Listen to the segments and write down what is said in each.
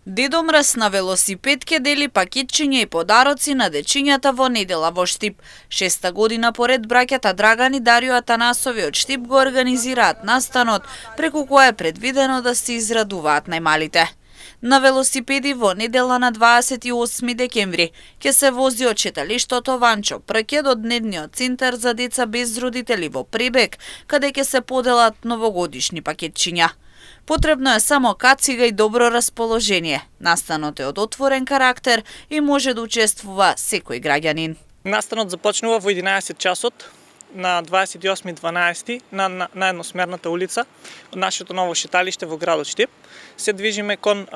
Дедо Мраз на велосипед ке дели пакетчиња и подароци на дечињата во недела во Штип. 6-та година поред браќата Драган и Дарио Атанасови од Штип го организираат настанот, преку кој е предвидено да се израдуваат најмалите. На велосипеди во недела на 28 декември ќе се вози од читалиштето Ванчо Прке до дневниот центар за деца без родители во Прибег, каде ќе се поделат новогодишни пакетчиња. Потребно е само кацига и добро расположение. Настанот е од отворен карактер и може да учествува секој граѓанин. Настанот започнува во 11 часот на 28.12 на едносмерната улица од нашето ново шеталиште во градот Штип. Се движиме кон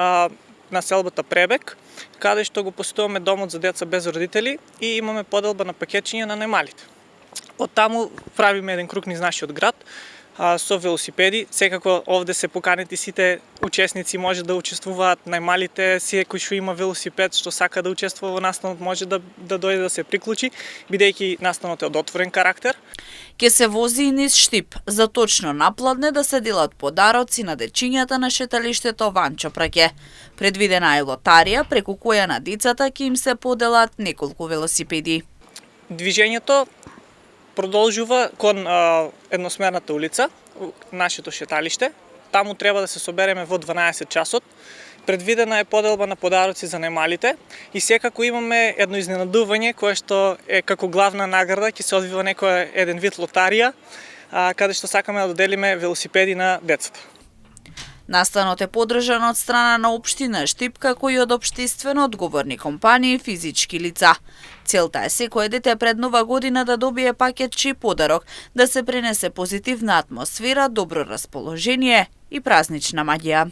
населбата Пребег, каде што го посетуваме домот за деца без родители и имаме поделба на пакетчиња на најмалите. Од таму правиме еден круг низ нашиот град со велосипеди. Секако овде се поканети сите учесници, може да учествуваат најмалите, секој што има велосипед што сака да учествува во настанот може да дојде да се приклучи, бидејќи настанот е од отворен карактер. Ке се вози и низ Штип, за точно напладне да се делат подароци на дечињата на шеталиштето Ванчо Праке. Предвидена е лотарија преку која на децата ќе им се поделат неколку велосипеди. Движењето продолжува кон едносмерната улица, нашето шеталиште. Таму треба да се собереме во 12 часот. Предвидена е поделба на подароци за најмалите и секако имаме едно изненадување кое што е како главна награда, ќе се одвива еден вид лотарија, каде што сакаме да доделиме велосипеди на децата. Настанот е поддржан од страна на општина Штип како и од општествено одговорни компании и физички лица. Целта е секое дете пред нова година да добие пакетчи и подарок, да се пренесе позитивна атмосфера, добро расположение и празнична магија.